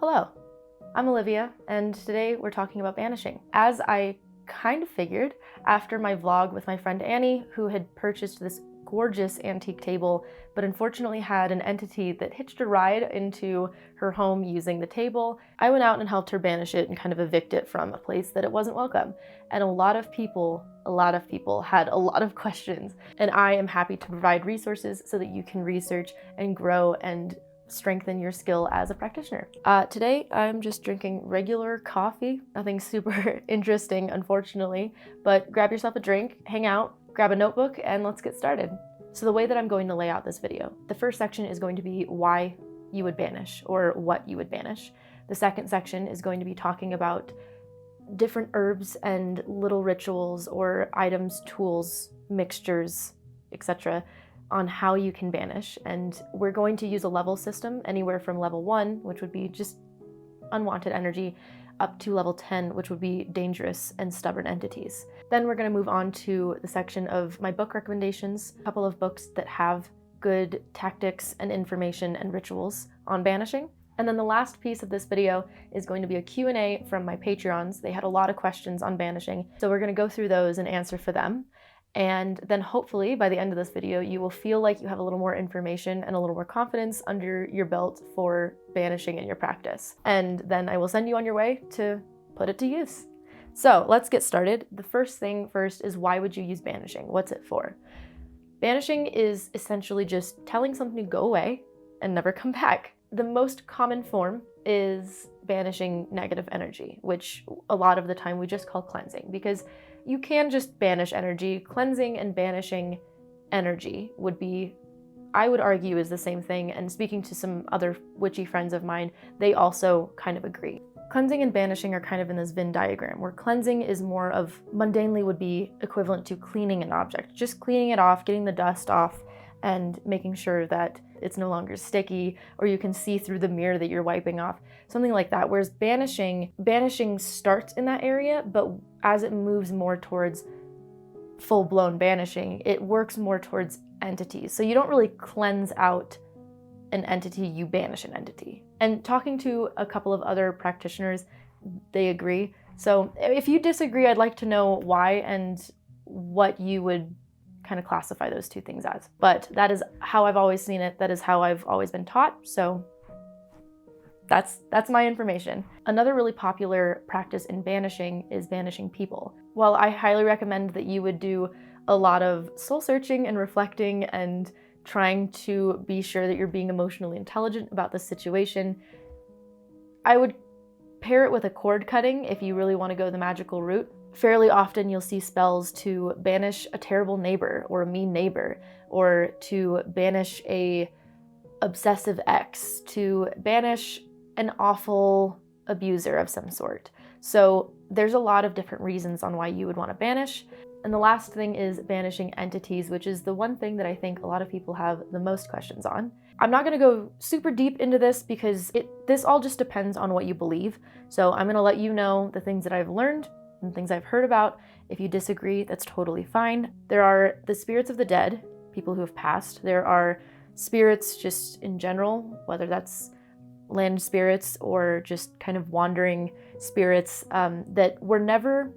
Hello, I'm Olivia, and today we're talking about banishing. As I kind of figured after my vlog with my friend Annie, who had purchased this gorgeous antique table, but unfortunately had an entity that hitched a ride into her home using the table, I went out and helped her banish it and kind of evict it from a place that it wasn't welcome. And a lot of people had a lot of questions, and I am happy to provide resources so that you can research and grow and strengthen your skill as a practitioner. Today, I'm just drinking regular coffee. Nothing super interesting, unfortunately, but grab yourself a drink, hang out, grab a notebook, and let's get started. So the way that I'm going to lay out this video, the first section is going to be why you would banish or what you would banish. The second section is going to be talking about different herbs and little rituals or items, tools, mixtures, etc. on how you can banish. And we're going to use a level system, anywhere from level 1, which would be just unwanted energy, up to level 10, which would be dangerous and stubborn entities. Then we're going to move on to the section of my book recommendations, a couple of books that have good tactics and information and rituals on banishing. And then the last piece of this video is going to be a Q&A from my Patreons. They had a lot of questions on banishing, so we're going to go through those and answer for them. And then hopefully by the end of this video, you will feel like you have a little more information and a little more confidence under your belt for banishing in your practice. And then I will send you on your way to put it to use. So let's get started. The first thing first is, why would you use banishing? What's it for? Banishing is essentially just telling something to go away and never come back. The most common form is banishing negative energy, which a lot of the time we just call cleansing, because you can just banish energy. Cleansing and banishing energy would be, I would argue, is the same thing. And speaking to some other witchy friends of mine, they also kind of agree. Cleansing and banishing are kind of in this Venn diagram, where cleansing is more of, mundanely would be equivalent to cleaning an object, just cleaning it off, getting the dust off, and making sure that it's no longer sticky, or you can see through the mirror that you're wiping off, something like that. Whereas banishing starts in that area, but as it moves more towards full-blown banishing, it works more towards entities. So you don't really cleanse out an entity, you banish an entity. And talking to a couple of other practitioners, they agree. So if you disagree, I'd like to know why and what you would kind of classify those two things as. But that is how I've always seen it. That is how I've always been taught. So that's my information. Another really popular practice in banishing is banishing people. While I highly recommend that you would do a lot of soul searching and reflecting and trying to be sure that you're being emotionally intelligent about the situation, I would pair it with a cord cutting if you really want to go the magical route. Fairly often you'll see spells to banish a terrible neighbor or a mean neighbor, or to banish a obsessive ex, to banish an awful abuser of some sort. So there's a lot of different reasons on why you would want to banish. And the last thing is banishing entities, which is the one thing that I think a lot of people have the most questions on. I'm not going to go super deep into this because this all just depends on what you believe. So I'm going to let you know the things that I've learned and things I've heard about. If you disagree, that's totally fine. There are the spirits of the dead, people who have passed. There are spirits just in general, whether that's land spirits or just kind of wandering spirits that were never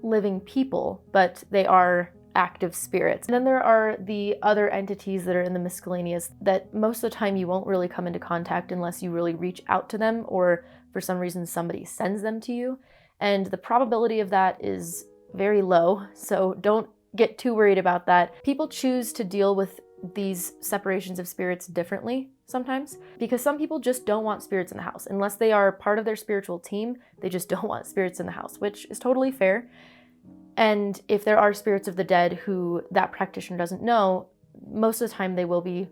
living people, but they are active spirits. And then there are the other entities that are in the miscellaneous that most of the time you won't really come into contact unless you really reach out to them, or for some reason somebody sends them to you. And the probability of that is very low, so don't get too worried about that. People choose to deal with these separations of spirits differently sometimes, because some people just don't want spirits in the house. Unless they are part of their spiritual team, they just don't want spirits in the house, which is totally fair. And if there are spirits of the dead who that practitioner doesn't know, most of the time they will be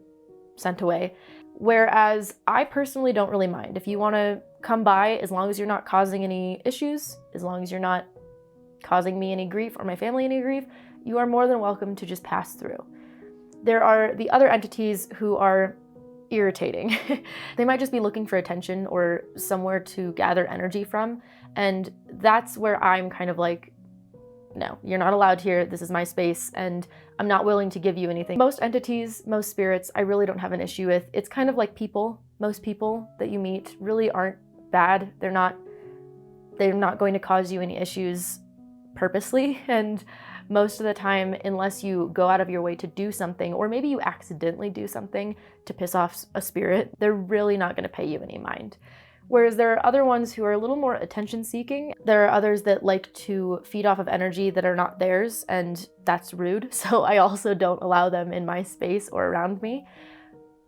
sent away. Whereas I personally don't really mind. If you want to come by, as long as you're not causing any issues, as long as you're not causing me any grief or my family any grief, you are more than welcome to just pass through. There are the other entities who are irritating. They might just be looking for attention or somewhere to gather energy from. And that's where I'm kind of like, no, you're not allowed here. This is my space, and I'm not willing to give you anything. Most entities, most spirits, I really don't have an issue with. It's kind of like people. Most people that you meet really aren't bad. They're not going to cause you any issues purposely, and most of the time, unless you go out of your way to do something, or maybe you accidentally do something to piss off a spirit, they're really not going to pay you any mind. Whereas there are other ones who are a little more attention-seeking. There are others that like to feed off of energy that are not theirs, and that's rude. So I also don't allow them in my space or around me.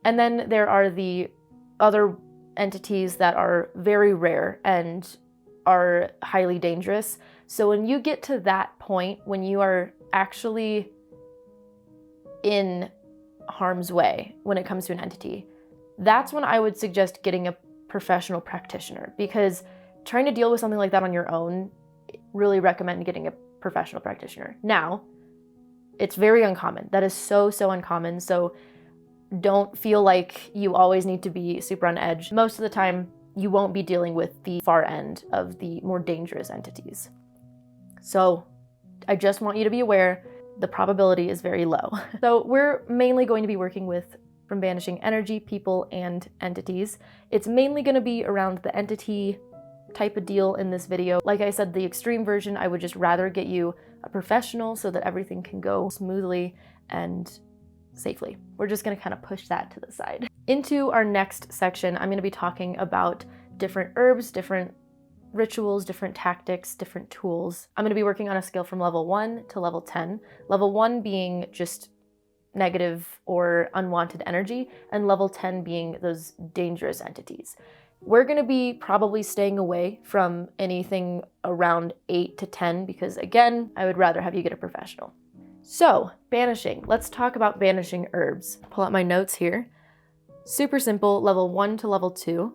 And then there are the other entities that are very rare and are highly dangerous. So when you get to that point, when you are actually in harm's way when it comes to an entity, that's when I would suggest getting a professional practitioner, because trying to deal with something like that on your own, really recommend getting a professional practitioner. Now, it's very uncommon. That is so uncommon. So don't feel like you always need to be super on edge. Most of the time, you won't be dealing with the far end of the more dangerous entities. So I just want you to be aware the probability is very low. So we're mainly going to be working with from Banishing energy, people, and entities. It's mainly going to be around the entity type of deal in this video. Like I said, the extreme version, I would just rather get you a professional so that everything can go smoothly and safely. We're just going to kind of push that to the side. Into our next section, I'm going to be talking about different herbs, different rituals, different tactics, different tools. I'm going to be working on a scale from level 1 to level 10. Level 1 being just negative or unwanted energy, and level 10 being those dangerous entities. We're going to be probably staying away from anything around 8 to 10 because, again, I would rather have you get a professional. So, banishing. Let's talk about banishing herbs. Pull out my notes here. Super simple, level 1 to level 2.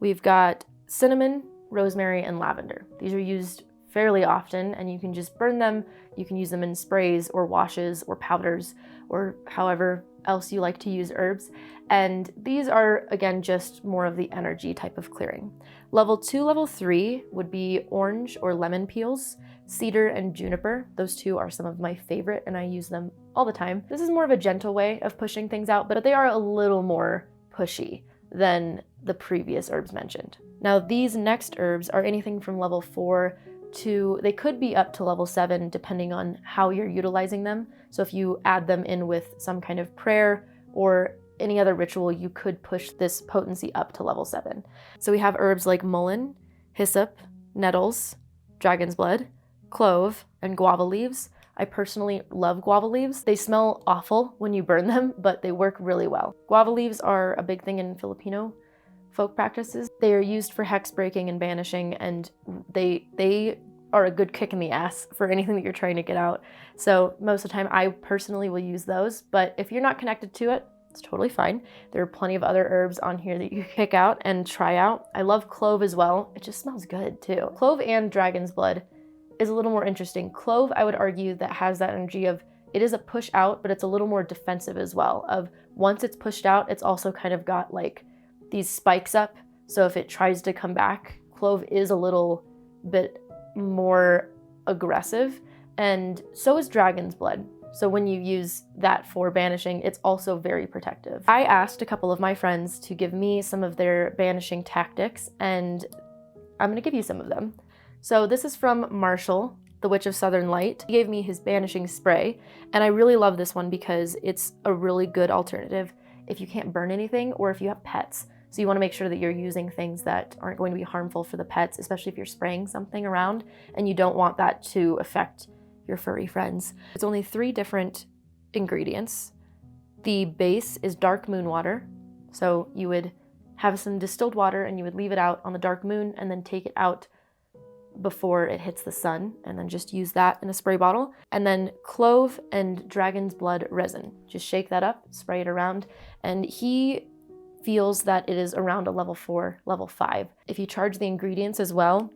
We've got cinnamon, rosemary, and lavender. These are used fairly often, and you can just burn them. You can use them in sprays or washes or powders or however else you like to use herbs. And these are, again, just more of the energy type of clearing. Level 2, level 3 would be orange or lemon peels, cedar, and juniper. Those two are some of my favorite, and I use them all the time. This is more of a gentle way of pushing things out, but they are a little more pushy than the previous herbs mentioned. Now, these next herbs are anything from level 4 to, they could be up to level 7 depending on how you're utilizing them. So if you add them in with some kind of prayer or any other ritual, you could push this potency up to level 7. So we have herbs like mullein, hyssop, nettles, dragon's blood, clove, and guava leaves. I personally love guava leaves. They smell awful when you burn them, but they work really well. Guava leaves are a big thing in Filipino folk practices. They are used for hex breaking and banishing, and they are a good kick in the ass for anything that you're trying to get out. So most of the time I personally will use those, but if you're not connected to it, it's totally fine. There are plenty of other herbs on here that you can pick out and try out. I love clove as well. It just smells good too. Clove and dragon's blood is a little more interesting. Clove, I would argue, that has that energy of, it is a push out, but it's a little more defensive as well. Of once it's pushed out, it's also kind of got like these spikes up. So if it tries to come back, clove is a little bit more aggressive, and so is dragon's blood. So when you use that for banishing, it's also very protective. I asked a couple of my friends to give me some of their banishing tactics, and I'm gonna give you some of them. So this is from Marshall, the Witch of Southern Light. He gave me his banishing spray, and I really love this one because it's a really good alternative if you can't burn anything or if you have pets. So you want to make sure that you're using things that aren't going to be harmful for the pets, especially if you're spraying something around and you don't want that to affect your furry friends. It's only 3 different ingredients. The base is dark moon water. So you would have some distilled water and you would leave it out on the dark moon and then take it out before it hits the sun, and then just use that in a spray bottle. And then clove and dragon's blood resin. Just shake that up, spray it around, and he feels that it is around a level 4, level 5. If you charge the ingredients as well,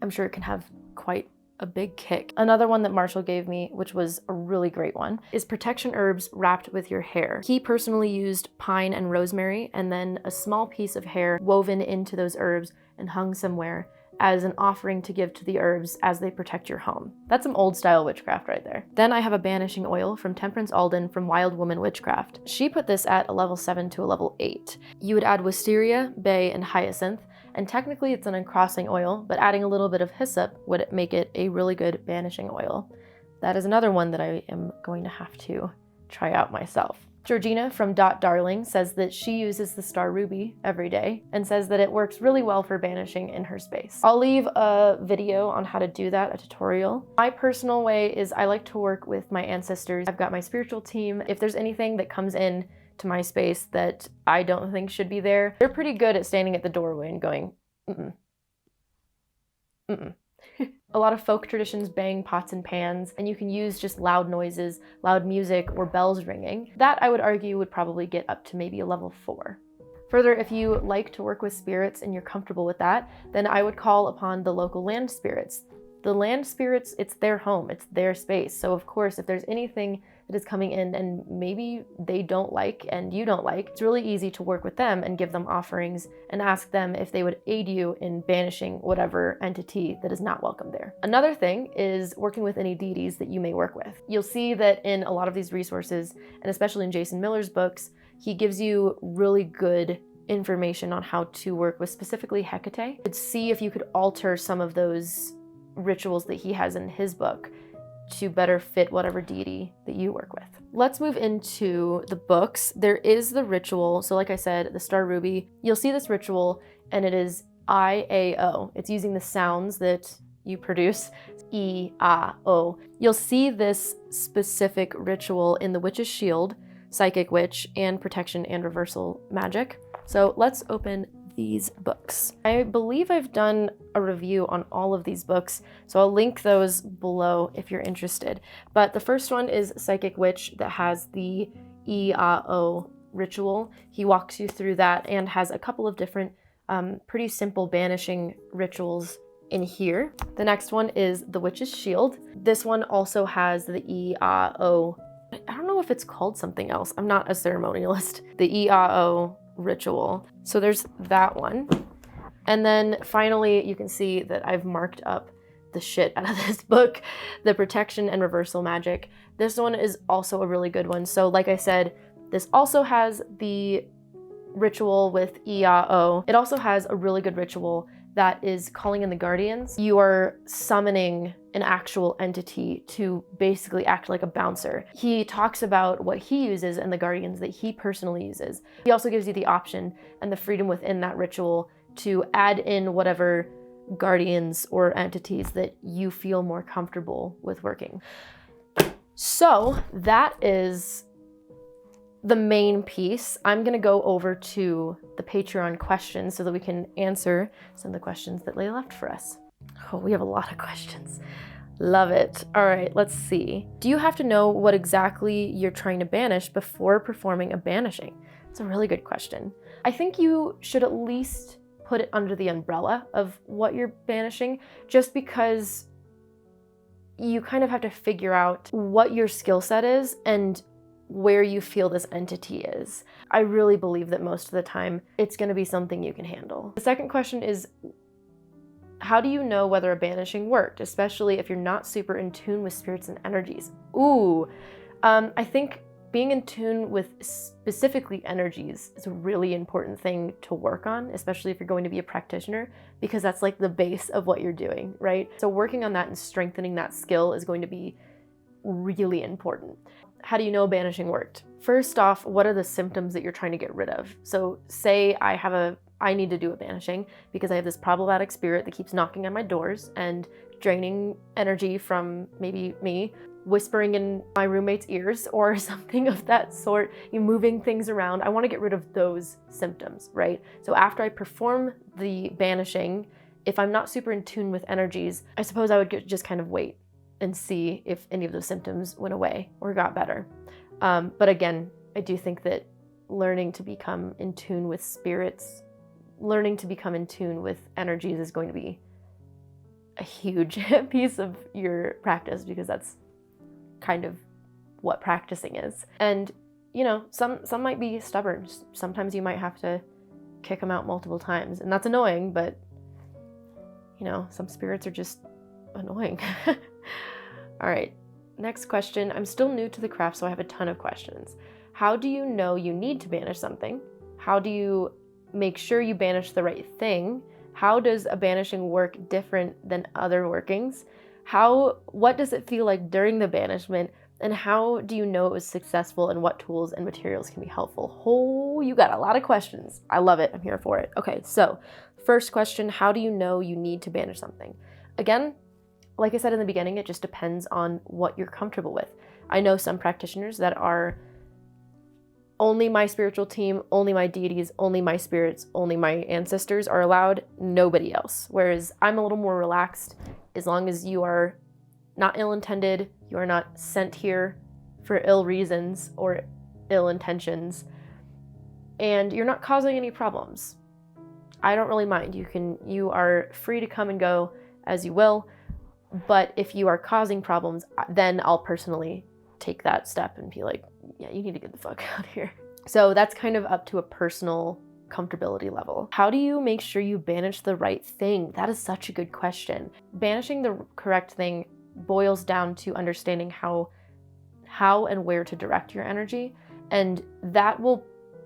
I'm sure it can have quite a big kick. Another one that Marshall gave me, which was a really great one, is protection herbs wrapped with your hair. He personally used pine and rosemary, and then a small piece of hair woven into those herbs and hung somewhere. as an offering to give to the herbs as they protect your home. That's some old style witchcraft right there. Then I have a banishing oil from Temperance Alden from Wild Woman Witchcraft. She put this at a level 7 to a level 8. You would add wisteria, bay, and hyacinth, and technically it's an uncrossing oil, but adding a little bit of hyssop would make it a really good banishing oil. That is another one that I am going to have to try out myself. Georgina from Dot Darling says that she uses the Star Ruby every day and says that it works really well for banishing in her space. I'll leave a video on how to do that, a tutorial. My personal way is I like to work with my ancestors. I've got my spiritual team. If there's anything that comes in to my space that I don't think should be there, they're pretty good at standing at the doorway and going, mm-mm, mm-mm. A lot of folk traditions bang pots and pans, and you can use just loud noises, loud music, or bells ringing. That, I would argue, would probably get up to maybe a level 4. Further, if you like to work with spirits and you're comfortable with that, then I would call upon the local land spirits. The land spirits, it's their home, it's their space. So of course, if there's anything that is coming in and maybe they don't like and you don't like, it's really easy to work with them and give them offerings and ask them if they would aid you in banishing whatever entity that is not welcome there. Another thing is working with any deities that you may work with. You'll see that in a lot of these resources, and especially in Jason Miller's books, he gives you really good information on how to work with specifically Hecate. You'd see if you could alter some of those rituals that he has in his book to better fit whatever deity that you work with. Let's move into the books. There is the ritual. So like I said, the Star Ruby, you'll see this ritual and it is I-A-O. It's using the sounds that you produce, E-A-O. You'll see this specific ritual in the Witch's Shield, Psychic Witch, and Protection and Reversal Magic. So let's open these books. I believe I've done a review on all of these books, so I'll link those below if you're interested. But the first one is Psychic Witch that has the E-A-O ritual. He walks you through that and has a couple of different pretty simple banishing rituals in here. The next one is the Witch's Shield. This one also has the E-A-O. I don't know if it's called something else. I'm not a ceremonialist. The E-A-O ritual. So there's that one. And then finally, you can see that I've marked up the shit out of this book, the Protection and Reversal Magic. This one is also a really good one. So like I said, this also has the ritual with E-A-O. It also has a really good ritual that is calling in the guardians. You are summoning an actual entity to basically act like a bouncer. He talks about what he uses and the guardians that he personally uses. He also gives you the option and the freedom within that ritual to add in whatever guardians or entities that you feel more comfortable with working. So that is the main piece. I'm gonna go over to the Patreon questions so that we can answer some of the questions that they left for us. Oh, we have a lot of questions. Love it. All right, let's see. Do you have to know what exactly you're trying to banish before performing a banishing? It's a really good question. I think you should at least put it under the umbrella of what you're banishing, just because you kind of have to figure out what your skill set is and where you feel this entity is. I really believe that most of the time it's going to be something you can handle. The second question is, how do you know whether a banishing worked, especially if you're not super in tune with spirits and energies? Ooh, I think being in tune with specifically energies is a really important thing to work on, especially if you're going to be a practitioner, because that's like the base of what you're doing, right? So working on that and strengthening that skill is going to be really important. How do you know banishing worked? First off, what are the symptoms that you're trying to get rid of? So say I need to do a banishing because I have this problematic spirit that keeps knocking on my doors and draining energy from maybe me, whispering in my roommate's ears or something of that sort, you moving things around. I want to get rid of those symptoms, right? So after I perform the banishing, if I'm not super in tune with energies, I suppose I would just kind of wait and see if any of those symptoms went away or got better. But again, I do think that learning to become in tune with spirits, learning to become in tune with energies is going to be a huge piece of your practice, because that's kind of what practicing is. And you know, some might be stubborn. Sometimes you might have to kick them out multiple times, and that's annoying, but You know, some spirits are just annoying. All right, next question. I'm still new to the craft, so I have a ton of questions. How do you know you need to banish something? How do you make sure you banish the right thing? How does a banishing work different than other workings? What does it feel like during the banishment? And how do you know it was successful, and what tools and materials can be helpful? Oh, you got a lot of questions. I love it. I'm here for it. Okay, so first question, how do you know you need to banish something? Again, like I said in the beginning, it just depends on what you're comfortable with. I know some practitioners that are only my spiritual team, only my deities, only my spirits, only my ancestors are allowed, nobody else. Whereas I'm a little more relaxed. As long as you are not ill-intended, you are not sent here for ill reasons or ill intentions, and you're not causing any problems, I don't really mind. You are free to come and go as you will, but if you are causing problems, then I'll personally take that step and be like, yeah, you need to get the fuck out of here. So that's kind of up to a personal comfortability level. How do you make sure you banish the right thing? That is such a good question. Banishing the correct thing boils down to understanding how and where to direct your energy. And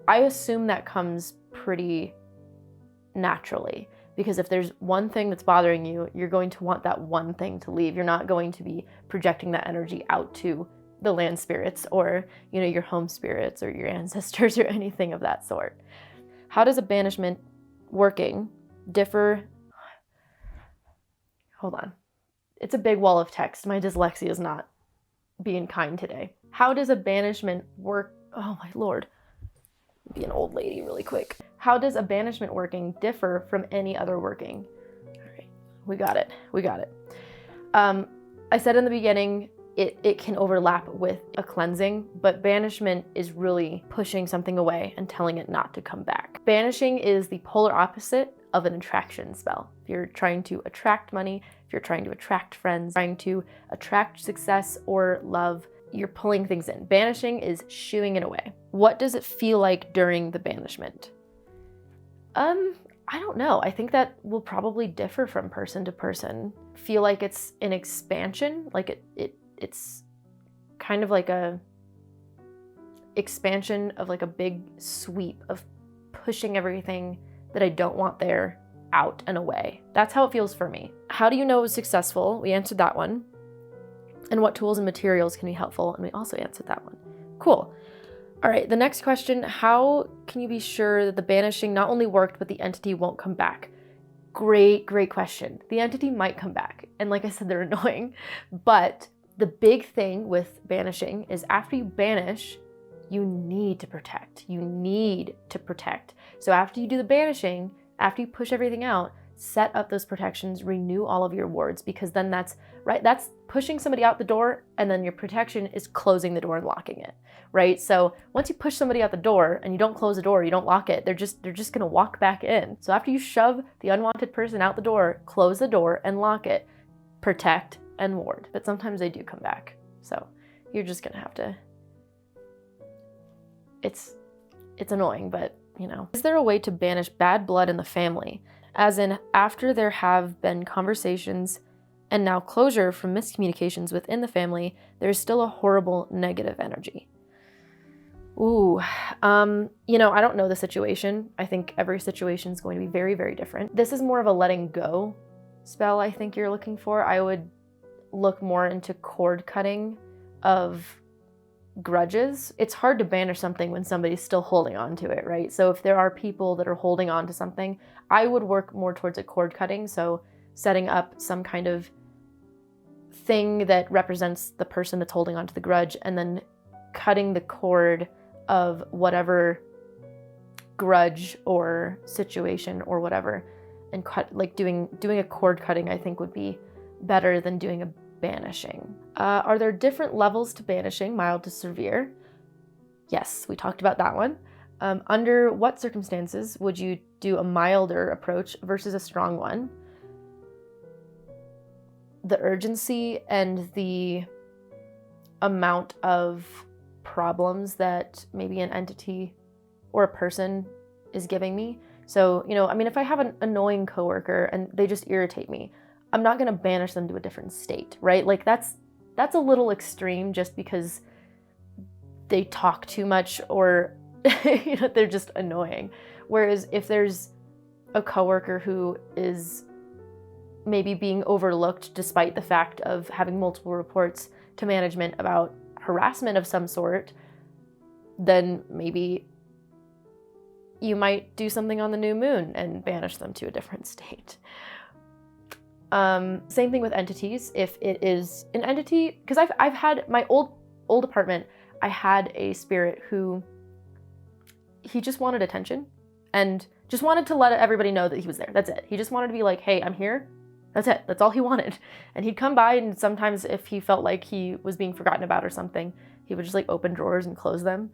I assume that comes pretty naturally, because if there's one thing that's bothering you, you're going to want that one thing to leave. You're not going to be projecting that energy out to the land spirits or, your home spirits or your ancestors or anything of that sort. How does a banishment working differ? Hold on. It's a big wall of text. My dyslexia is not being kind today. How does a banishment work? Oh my Lord. Be an old lady really quick. How does a banishment working differ from any other working? All right, we got it. I said in the beginning, it can overlap with a cleansing, but banishment is really pushing something away and telling it not to come back. Banishing is the polar opposite of an attraction spell. If you're trying to attract money, if you're trying to attract friends, trying to attract success or love, you're pulling things in. Banishing is shooing it away. What does it feel like during the banishment? I don't know. I think that will probably differ from person to person. Feel like it's an expansion, like it's kind of like a expansion of like a big sweep of pushing everything that I don't want there out and away. That's how it feels for me. How do you know it was successful? We answered that one. And what tools and materials can be helpful? And we also answered that one. Cool. All right, the next question, how can you be sure that the banishing not only worked, but the entity won't come back? Great question. The entity might come back. And like I said, they're annoying. But the big thing with banishing is after you banish, you need to protect. So after you do the banishing, after you push everything out, set up those protections, renew all of your wards, because then that's pushing somebody out the door, and then your protection is closing the door and locking it, right? So once you push somebody out the door and you don't close the door, you don't lock it, they're just gonna walk back in. So after you shove the unwanted person out the door, close the door and lock it, protect and ward. But sometimes they do come back. So you're just gonna have to, it's annoying, but Is there a way to banish bad blood in the family? As in, after there have been conversations and now closure from miscommunications within the family, there's still a horrible negative energy. Ooh, I don't know the situation. I think every situation is going to be very, very different. This is more of a letting go spell I think you're looking for. I would look more into cord cutting of grudges. It's hard to banish something when somebody's still holding on to it, right? So if there are people that are holding on to something, I would work more towards a cord cutting. So setting up some kind of thing that represents the person that's holding on to the grudge, and then cutting the cord of whatever grudge or situation or whatever, and doing a cord cutting I think would be better than doing a banishing. Are there different levels to banishing, mild to severe? Yes, we talked about that one. Under what circumstances would you do a milder approach versus a strong one? The urgency and the amount of problems that maybe an entity or a person is giving me So, I mean, if I have an annoying coworker and they just irritate me, I'm not gonna banish them to a different state, right? Like that's a little extreme just because they talk too much or they're just annoying. Whereas if there's a coworker who is maybe being overlooked despite the fact of having multiple reports to management about harassment of some sort, then maybe you might do something on the new moon and banish them to a different state. Same thing with entities. If it is an entity, because I've had my old apartment, I had a spirit who he just wanted attention and just wanted to let everybody know that he was there. That's it. He just wanted to be like, hey, I'm here. That's it. That's all he wanted. And he'd come by, and sometimes if he felt like he was being forgotten about or something, he would just like open drawers and close them.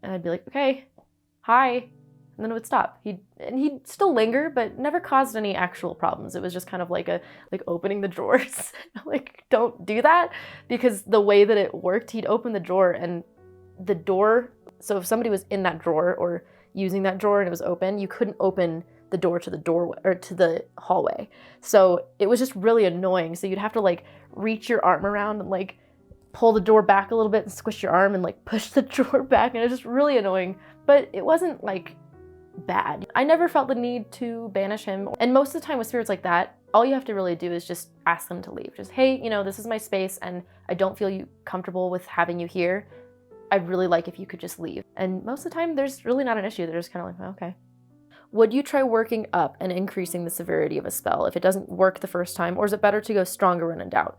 And I'd be like, okay, hi. And then it would stop. He'd still linger, but never caused any actual problems. It was just kind of like opening the drawers. Like, don't do that, because the way that it worked, he'd open the drawer and the door. So if somebody was in that drawer or using that drawer and it was open, you couldn't open the door to the doorway or to the hallway. So it was just really annoying. So you'd have to like reach your arm around and like pull the door back a little bit and squish your arm and like push the drawer back. And it was just really annoying, but it wasn't like bad. I never felt the need to banish him. And most of the time with spirits like that, all you have to really do is just ask them to leave. Just, hey, this is my space and I don't feel comfortable with having you here. I'd really like if you could just leave. And most of the time there's really not an issue. They're just kind of like, oh, okay. Would you try working up and increasing the severity of a spell if it doesn't work the first time, or is it better to go stronger when in doubt?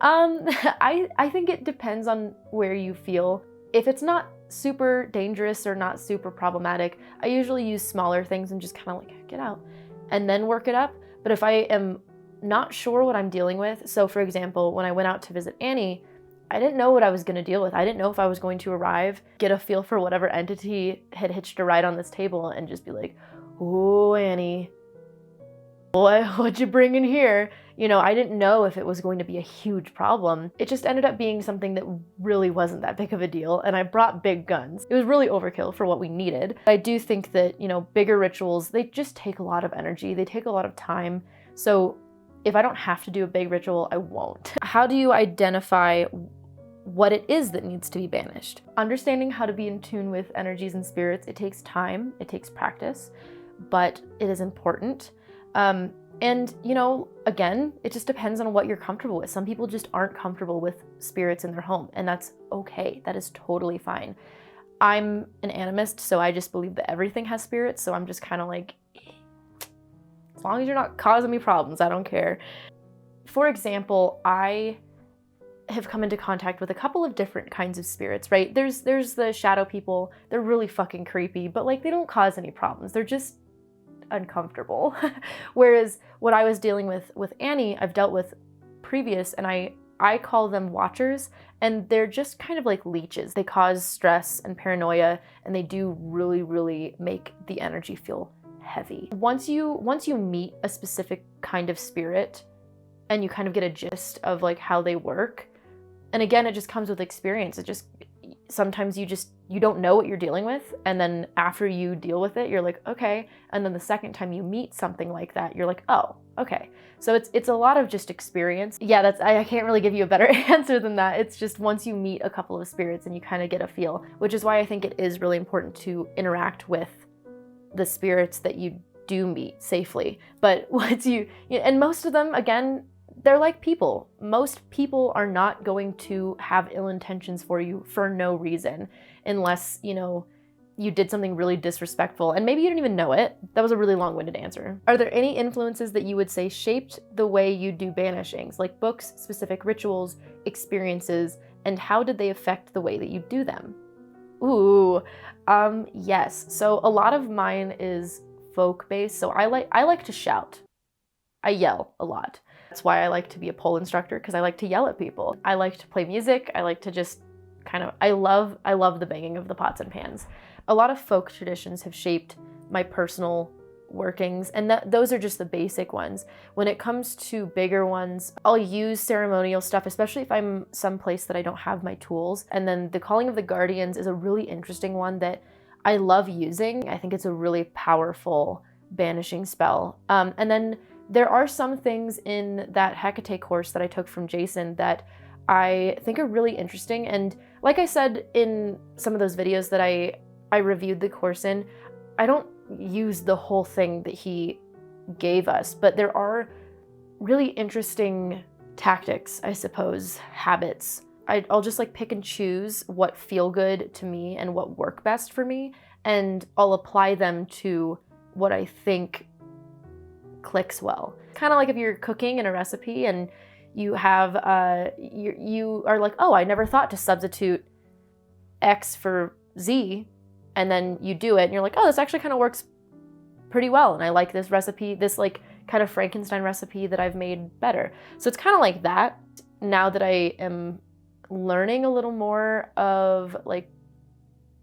I think it depends on where you feel. If it's not super dangerous or not super problematic, I usually use smaller things and just kind of like get out and then work it up. But if I am not sure what I'm dealing with, so for example, when I went out to visit Annie, I didn't know what I was going to deal with. I didn't know if I was going to arrive, get a feel for whatever entity had hitched a ride on this table and just be like, oh, Annie, what'd you bring in here? I didn't know if it was going to be a huge problem. It just ended up being something that really wasn't that big of a deal, and I brought big guns. It was really overkill for what we needed. I do think that, bigger rituals, they just take a lot of energy. They take a lot of time. So if I don't have to do a big ritual, I won't. How do you identify what it is that needs to be banished? Understanding how to be in tune with energies and spirits, it takes time, it takes practice, but it is important. And, again, it just depends on what you're comfortable with. Some people just aren't comfortable with spirits in their home, and that's okay. That is totally fine. I'm an animist, so I just believe that everything has spirits, so I'm just kind of like, as long as you're not causing me problems, I don't care. For example, I have come into contact with a couple of different kinds of spirits, right? There's the shadow people. They're really fucking creepy, but like they don't cause any problems. They're just uncomfortable. Whereas what I was dealing with Annie, I've dealt with previous, and I call them watchers, and they're just kind of like leeches. They cause stress and paranoia, and they do really, really make the energy feel heavy. Once you meet a specific kind of spirit and you kind of get a gist of like how they work, and again, it just comes with experience. Sometimes you don't know what you're dealing with, and then after you deal with it, you're like, okay. And then the second time you meet something like that, you're like, oh, okay. So it's a lot of just experience. Yeah, I can't really give you a better answer than that. It's just once you meet a couple of spirits and you kind of get a feel, which is why I think it is really important to interact with the spirits that you do meet safely. But and most of them, again, they're like people. Most people are not going to have ill intentions for you for no reason, unless, you did something really disrespectful and maybe you didn't even know it. That was a really long-winded answer. Are there any influences that you would say shaped the way you do banishings, like books, specific rituals, experiences, and how did they affect the way that you do them? Ooh, yes. So a lot of mine is folk-based. So I like to shout. I yell a lot. That's why I like to be a pole instructor, because I like to yell at people. I like to play music. I like to just I love the banging of the pots and pans. A lot of folk traditions have shaped my personal workings, and those are just the basic ones. When it comes to bigger ones, I'll use ceremonial stuff, especially if I'm someplace that I don't have my tools. And then the calling of the guardians is a really interesting one that I love using. I think it's a really powerful banishing spell. And then there are some things in that Hecate course that I took from Jason that I think are really interesting. And like I said in some of those videos that I reviewed the course in, I don't use the whole thing that he gave us, but there are really interesting tactics, I suppose, habits. I'll just like pick and choose what feel good to me and what work best for me, and I'll apply them to what I think clicks well. Kind of like if you're cooking in a recipe and you have, you are like, oh, I never thought to substitute X for Z, and then you do it and you're like, oh, this actually kind of works pretty well, and I like this recipe, this like kind of Frankenstein recipe that I've made better. So it's kind of like that. Now that I am learning a little more of like,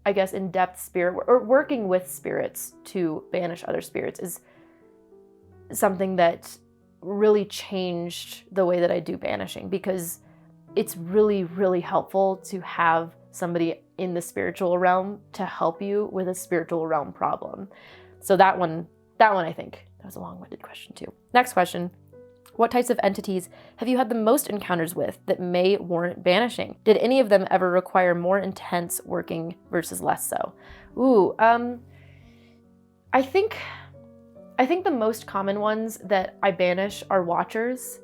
I guess, in-depth spirit or working with spirits to banish other spirits is something that really changed the way that I do banishing, because it's really, really helpful to have somebody in the spiritual realm to help you with a spiritual realm problem. So that one I think, that was a long-winded question too. Next question. What types of entities have you had the most encounters with that may warrant banishing? Did any of them ever require more intense working versus less so? Ooh, I think the most common ones that I banish are watchers.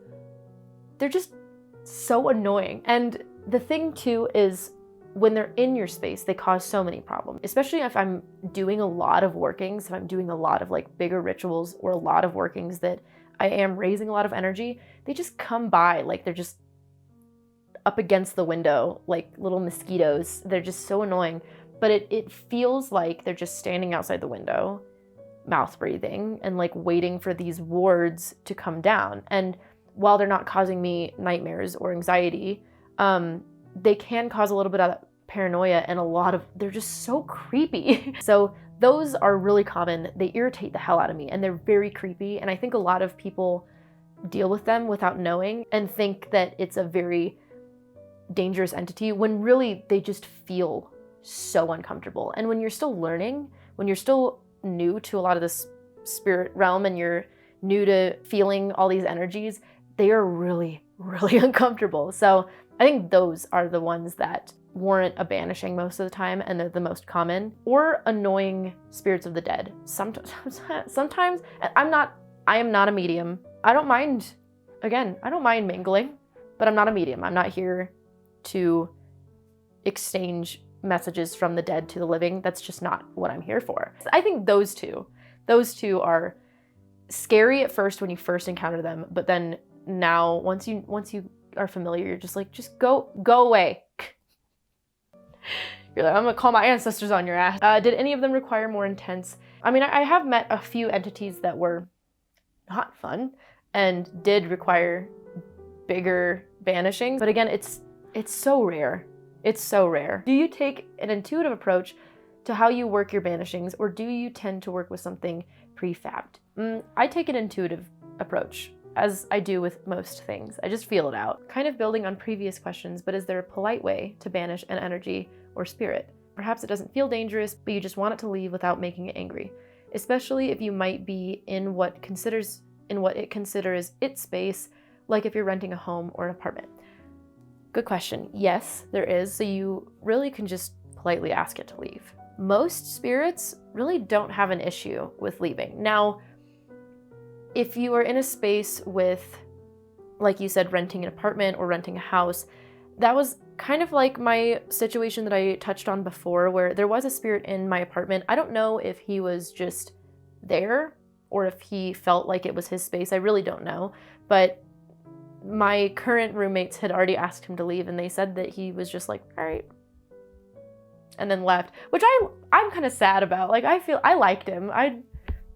They're just so annoying. And the thing too is, when they're in your space, they cause so many problems, especially if I'm doing a lot of workings, if I'm doing a lot of like bigger rituals or a lot of workings that I am raising a lot of energy, they just come by like they're just up against the window like little mosquitoes. They're just so annoying, but it feels like they're just standing outside the window, mouth breathing, and like waiting for these wards to come down. And while they're not causing me nightmares or anxiety, they can cause a little bit of paranoia and they're just so creepy. So those are really common. They irritate the hell out of me and they're very creepy. And I think a lot of people deal with them without knowing and think that it's a very dangerous entity when really they just feel so uncomfortable. And when you're still learning, when you're still new to a lot of this spirit realm and you're new to feeling all these energies, they are really, really uncomfortable. So I think those are the ones that warrant a banishing most of the time, and they're the most common. Or annoying spirits of the dead. Sometimes I am not a medium. I don't mind mingling, but I'm not a medium. I'm not here to exchange messages from the dead to the living. That's just not what I'm here for. I think those two are scary at first when you first encounter them, but then now once you are familiar, you're just like, just go away. You're like, I'm gonna call my ancestors on your ass. Did any of them require more intense? I mean, I have met a few entities that were not fun and did require bigger banishing, but again, it's so rare. It's so rare. Do you take an intuitive approach to how you work your banishings, or do you tend to work with something prefabbed? I take an intuitive approach, as I do with most things. I just feel it out. Kind of building on previous questions, but is there a polite way to banish an energy or spirit? Perhaps it doesn't feel dangerous, but you just want it to leave without making it angry, especially if you might be in what it considers its space, like if you're renting a home or an apartment. Good question. Yes, there is. So you really can just politely ask it to leave. Most spirits really don't have an issue with leaving. Now, if you are in a space with, like you said, renting an apartment or renting a house, that was kind of like my situation that I touched on before, where there was a spirit in my apartment. I don't know if he was just there or if he felt like it was his space. I really don't know. But my current roommates had already asked him to leave, and they said that he was just like, all right, and then left, which I'm kind of sad about. Like, I liked him.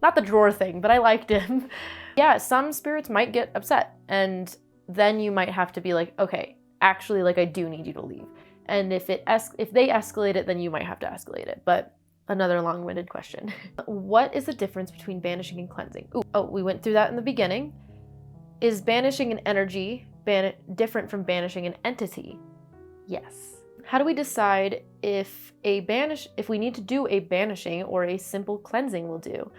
Not the drawer thing, but I liked him. Yeah, some spirits might get upset, and then you might have to be like, okay, actually, like, I do need you to leave. And if they escalate it, then you might have to escalate it. But another long-winded question. What is the difference between banishing and cleansing? Oh, we went through that in the beginning. Is banishing an energy different from banishing an entity? Yes. How do we decide if we need to do a banishing or a simple cleansing will do?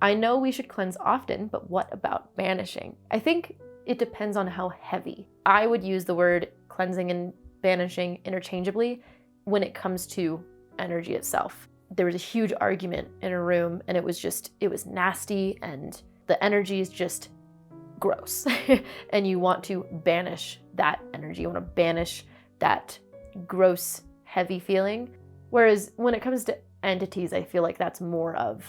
I know we should cleanse often, but what about banishing? I think it depends on how heavy. I would use the word cleansing and banishing interchangeably when it comes to energy itself. There was a huge argument in a room, and it was nasty, and the energy is just gross. And you want to banish that energy. You want to banish that gross, heavy feeling. Whereas when it comes to entities, I feel like that's more of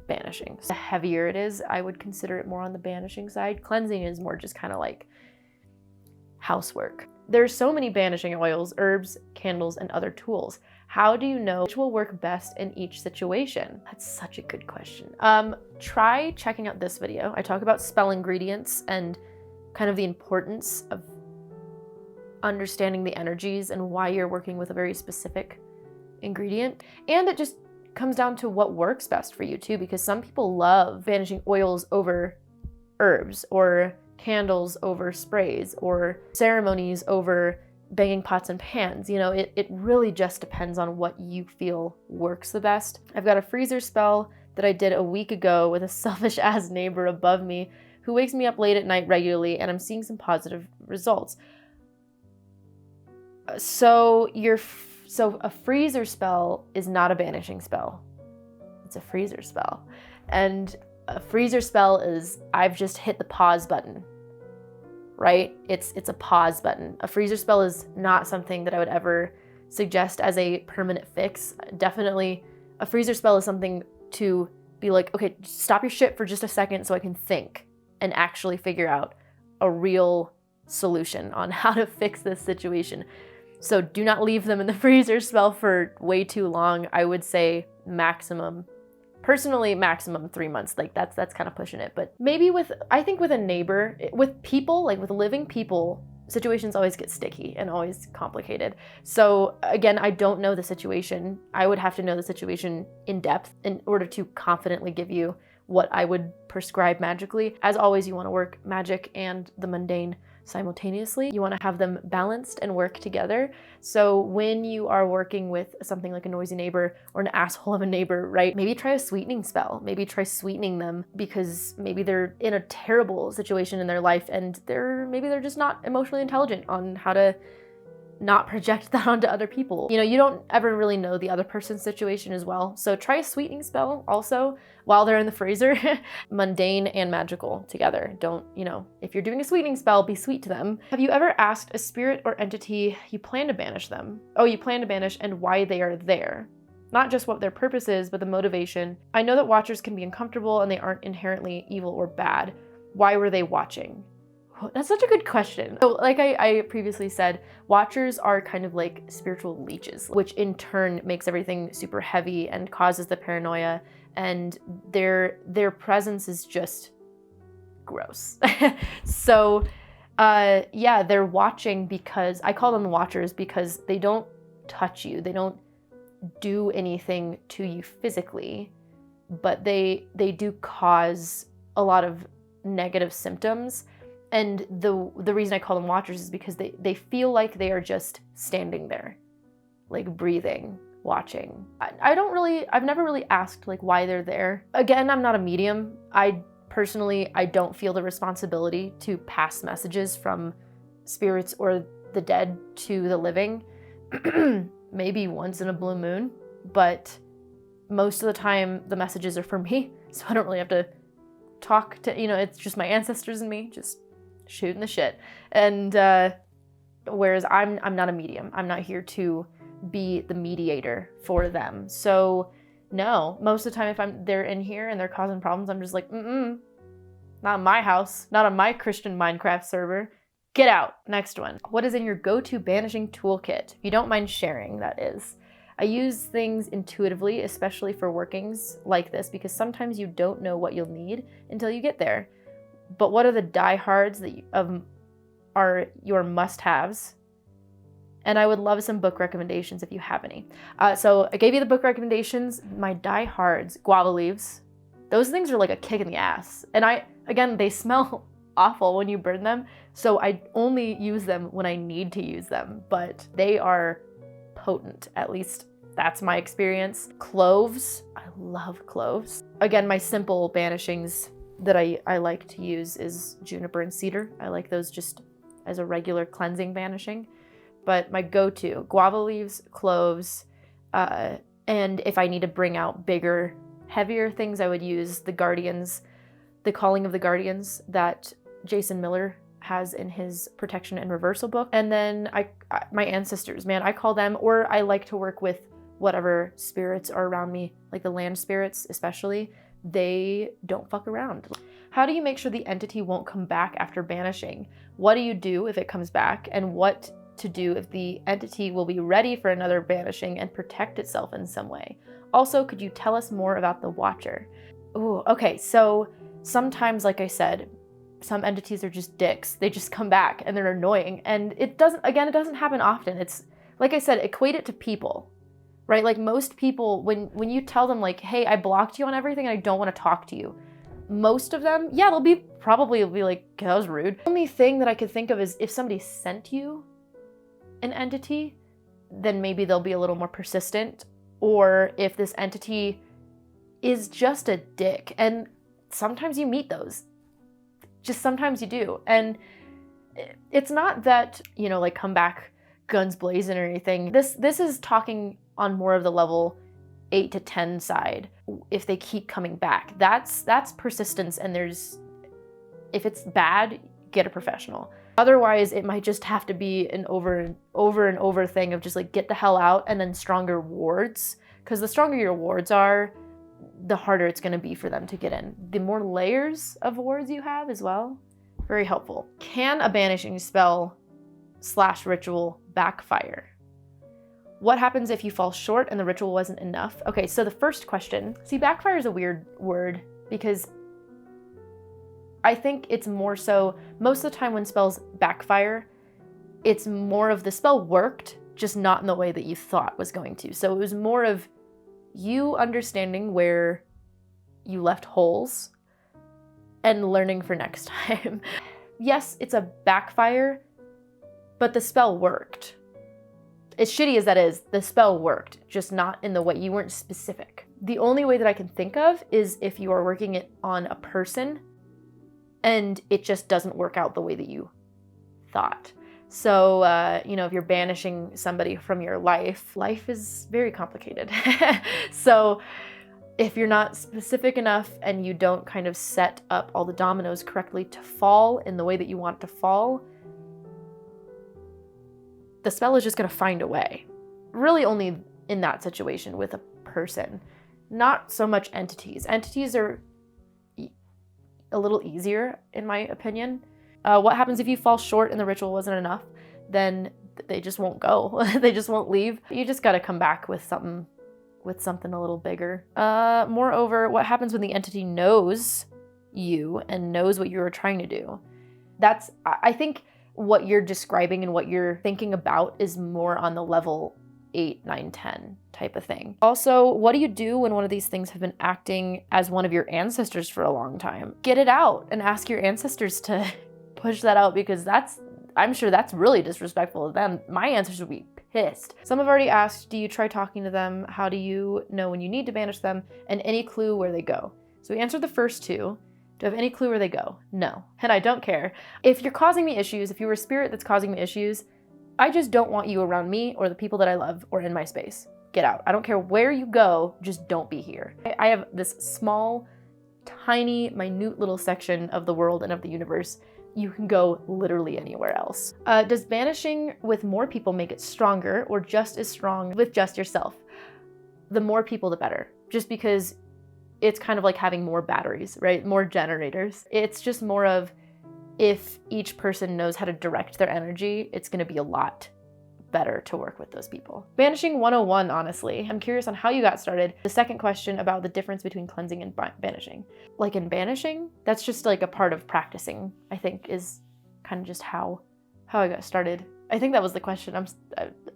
banishing. The heavier it is, I would consider it more on the banishing side. Cleansing is more just kind of like housework. There's so many banishing oils, herbs, candles, and other tools. How do you know which will work best in each situation? That's such a good question. Try checking out this video. I talk about spell ingredients and kind of the importance of understanding the energies and why you're working with a very specific ingredient. And it just comes down to what works best for you too, because some people love banishing oils over herbs, or candles over sprays, or ceremonies over banging pots and pans. You know, it really just depends on what you feel works the best. I've got a freezer spell that I did a week ago with a selfish ass neighbor above me who wakes me up late at night regularly, and I'm seeing some positive results. So a freezer spell is not a banishing spell. It's a freezer spell. And a freezer spell is, I've just hit the pause button, right? It's a pause button. A freezer spell is not something that I would ever suggest as a permanent fix. Definitely, a freezer spell is something to be like, okay, stop your shit for just a second so I can think and actually figure out a real solution on how to fix this situation. So do not leave them in the freezer spell for way too long. I would say personally maximum 3 months. Like that's kind of pushing it. But maybe I think with a neighbor, with people, like with living people, situations always get sticky and always complicated. So again, I don't know the situation. I would have to know the situation in depth in order to confidently give you what I would prescribe magically. As always, you want to work magic and the mundane simultaneously. You want to have them balanced and work together. So when you are working with something like a noisy neighbor or an asshole of a neighbor, right? Maybe try a sweetening spell. Maybe try sweetening them because maybe they're in a terrible situation in their life and maybe they're just not emotionally intelligent on how to not project that onto other people. You know, you don't ever really know the other person's situation as well. So try a sweetening spell also while they're in the freezer. Mundane and magical together. Don't, if you're doing a sweetening spell, be sweet to them. Have you ever asked a spirit or entity you plan to banish them? Oh, you plan to banish and why they are there. Not just what their purpose is, but the motivation. I know that watchers can be uncomfortable and they aren't inherently evil or bad. Why were they watching? That's such a good question. So like I previously said, watchers are kind of like spiritual leeches, which in turn makes everything super heavy and causes the paranoia, and their presence is just gross. So yeah, they're watching because, I call them the watchers because they don't touch you. They don't do anything to you physically, but they do cause a lot of negative symptoms. And the reason I call them watchers is because they feel like they are just standing there, like breathing, watching. I've never really asked like why they're there. Again, I'm not a medium. I don't feel the responsibility to pass messages from spirits or the dead to the living. Maybe once in a blue moon, but most of the time the messages are for me, so I don't really have to talk to, it's just my ancestors and me just shooting the shit. And whereas I'm not a medium. I'm not here to be the mediator for them. So no, most of the time if they're in here and they're causing problems, I'm just like, not in my house, not on my Christian Minecraft server. Get out. Next one. What is in your go-to banishing toolkit? If you don't mind sharing, that is. I use things intuitively, especially for workings like this, because sometimes you don't know what you'll need until you get there. But what are the diehards that are your must-haves? And I would love some book recommendations if you have any. So I gave you the book recommendations. My diehards, guava leaves. Those things are like a kick in the ass. And again, they smell awful when you burn them. So I only use them when I need to use them, but they are potent, at least That's my experience. Cloves, I love cloves. Again, my simple banishings that I like to use is juniper and cedar. I like those just as a regular cleansing banishing. But my go-to, guava leaves, cloves, and if I need to bring out bigger, heavier things, I would use the Guardians, the Calling of the Guardians that Jason Miller has in his Protection and Reversal book. And then my ancestors, man, I call them, or I like to work with whatever spirits are around me, like the land spirits especially. They don't fuck around. How do you make sure the entity won't come back after banishing? What do you do if it comes back? And what to do if the entity will be ready for another banishing and protect itself in some way? Also, could you tell us more about the Watcher? Ooh, okay, so sometimes, like I said, some entities are just dicks. They just come back and they're annoying. And it doesn't happen often. It's, like I said, equate it to people, right? Like most people, when you tell them like, hey, I blocked you on everything and I don't want to talk to you, most of them, yeah, they'll be like, that was rude. The only thing that I could think of is if somebody sent you an entity, then maybe they'll be a little more persistent. Or if this entity is just a dick, and sometimes you meet those, just sometimes you do. And it's not that, you know, like come back guns blazing or anything. This is talking on more of the level 8 to 10 side. If they keep coming back, that's persistence, and if it's bad, get a professional. Otherwise, it might just have to be an over and over thing of just like get the hell out, and then stronger wards, because the stronger your wards are, the harder it's going to be for them to get in. The more layers of wards you have as well, very helpful. Can a banishing spell / ritual backfire? What happens if you fall short and the ritual wasn't enough? Okay, so the first question, see, backfire is a weird word because I think it's more so, most of the time when spells backfire, it's more of the spell worked, just not in the way that you thought was going to. So it was more of you understanding where you left holes and learning for next time. Yes, it's a backfire, but the spell worked. As shitty as that is, the spell worked, just not in the way, you weren't specific. The only way that I can think of is if you are working it on a person and it just doesn't work out the way that you thought. So, you know, if you're banishing somebody from your life is very complicated. So if you're not specific enough and you don't kind of set up all the dominoes correctly to fall in the way that you want to fall, the spell is just going to find a way. Really only in that situation with a person, not so much entities. Entities are a little easier, in my opinion. What happens if you fall short and the ritual wasn't enough? Then they just won't go. They just won't leave. You just got to come back with something a little bigger. Moreover, what happens when the entity knows you and knows what you were trying to do? That's, I think, what you're describing and what you're thinking about is more on the level 8, 9, 10 type of thing. Also, what do you do when one of these things have been acting as one of your ancestors for a long time? Get it out and ask your ancestors to push that out, because I'm sure that's really disrespectful of them. My ancestors would be pissed. Some have already asked, do you try talking to them? How do you know when you need to banish them? And any clue where they go? So we answered the first two. Do I have any clue where they go? No, and I don't care. If you're causing me issues, if you're a spirit that's causing me issues, I just don't want you around me or the people that I love or in my space. Get out. I don't care where you go, just don't be here. I have this small, tiny, minute little section of the world and of the universe. You can go literally anywhere else. Does banishing with more people make it stronger, or just as strong with just yourself? The more people, the better. Just because it's kind of like having more batteries, right? More generators. It's just more of, if each person knows how to direct their energy, it's going to be a lot better to work with those people. Banishing 101, honestly. I'm curious on how you got started. The second question about the difference between cleansing and banishing. Like in banishing, that's just like a part of practicing, I think, is kind of just how I got started. I think that was the question. I'm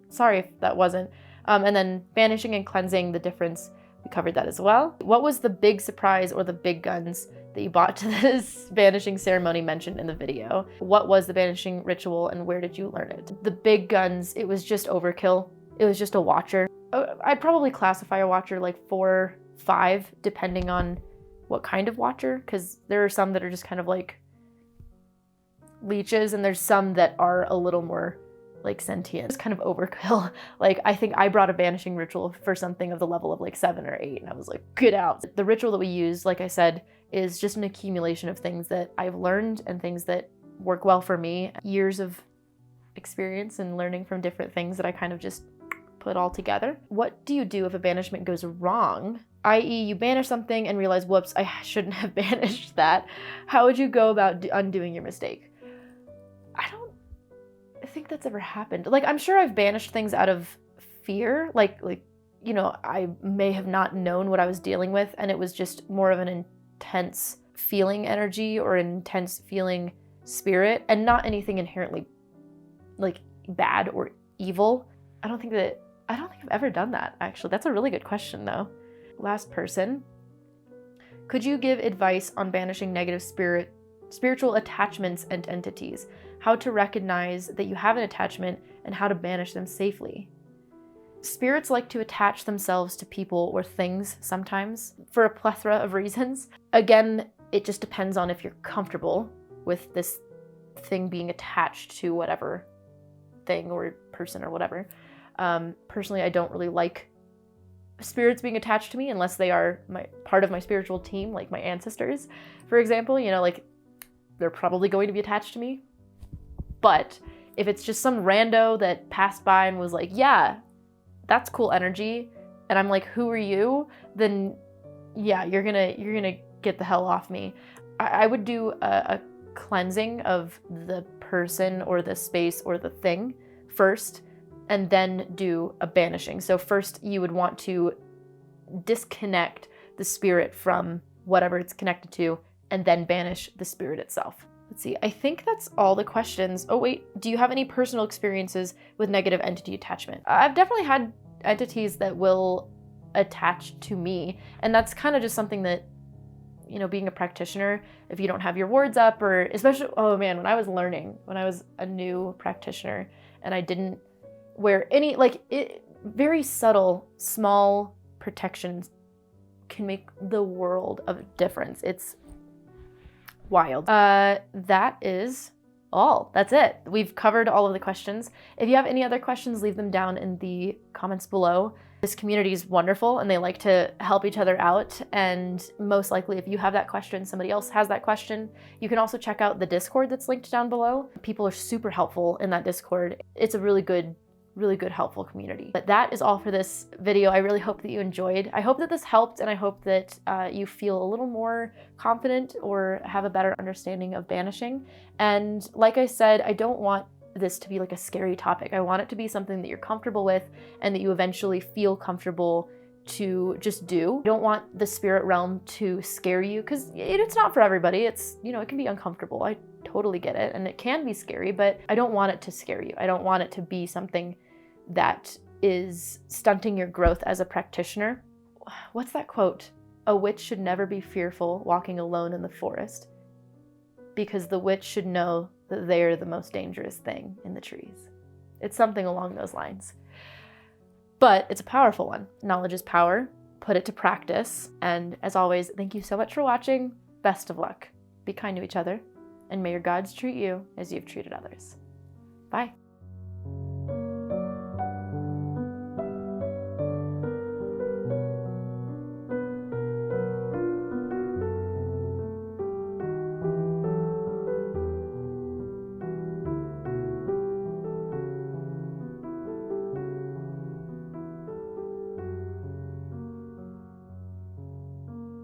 sorry if that wasn't. And then banishing and cleansing, the difference, we covered that as well. What was the big surprise or the big guns that you bought to this banishing ceremony mentioned in the video? What was the banishing ritual and where did you learn it? The big guns, it was just overkill. It was just a watcher. I'd probably classify a watcher like 4, 5, depending on what kind of watcher, because there are some that are just kind of like leeches, and there's some that are a little more like sentient. It's kind of overkill. Like, I think I brought a banishing ritual for something of the level of like 7 or 8, and I was like, get out. The ritual that we use, like I said, is just an accumulation of things that I've learned and things that work well for me. Years of experience and learning from different things that I kind of just put all together. What do you do if a banishment goes wrong? I.e., you banish something and realize, whoops, I shouldn't have banished that. How would you go about undoing your mistake? I don't think that's ever happened. Like, I'm sure I've banished things out of fear. Like, you know, I may have not known what I was dealing with, and it was just more of an intense feeling energy or an intense feeling spirit, and not anything inherently like bad or evil. I don't think I've ever done that, actually. That's a really good question, though. Last person. Could you give advice on banishing negative spiritual attachments and entities? How to recognize that you have an attachment and how to banish them safely? Spirits like to attach themselves to people or things sometimes for a plethora of reasons. Again, it just depends on if you're comfortable with this thing being attached to whatever thing or person or whatever. Personally, I don't really like spirits being attached to me unless they are part of my spiritual team, like my ancestors, for example. You know, like, they're probably going to be attached to me. But if it's just some rando that passed by and was like, yeah, that's cool energy, and I'm like, who are you? Then yeah, you're gonna get the hell off me. I would do a cleansing of the person or the space or the thing first, and then do a banishing. So first you would want to disconnect the spirit from whatever it's connected to, and then banish the spirit itself. Let's see, I think that's all the questions. Oh wait, do you have any personal experiences with negative entity attachment? I've definitely had entities that will attach to me, and that's kind of just something that, you know, being a practitioner, if you don't have your wards up, or especially, oh man, when I was a new practitioner and I didn't wear any, very subtle, small protections can make the world of difference. It's wild. That is all. That's it. We've covered all of the questions. If you have any other questions, leave them down in the comments below. This community is wonderful and they like to help each other out, and most likely if you have that question, somebody else has that question. You can also check out the Discord that's linked down below. People are super helpful in that Discord. It's a really good, helpful community. But that is all for this video. I really hope that you enjoyed. I hope that this helped, and I hope that you feel a little more confident or have a better understanding of banishing. And like I said, I don't want this to be like a scary topic. I want it to be something that you're comfortable with and that you eventually feel comfortable to just do. I don't want the spirit realm to scare you, because it's not for everybody. It's, you know, it can be uncomfortable. I totally get it, and it can be scary, but I don't want it to scare you. I don't want it to be something that is stunting your growth as a practitioner. What's that quote? A witch should never be fearful walking alone in the forest, because the witch should know that they are the most dangerous thing in the trees. It's something along those lines. But it's a powerful one. Knowledge is power. Put it to practice. And as always, thank you so much for watching. Best of luck. Be kind to each other, and may your gods treat you as you've treated others. Bye.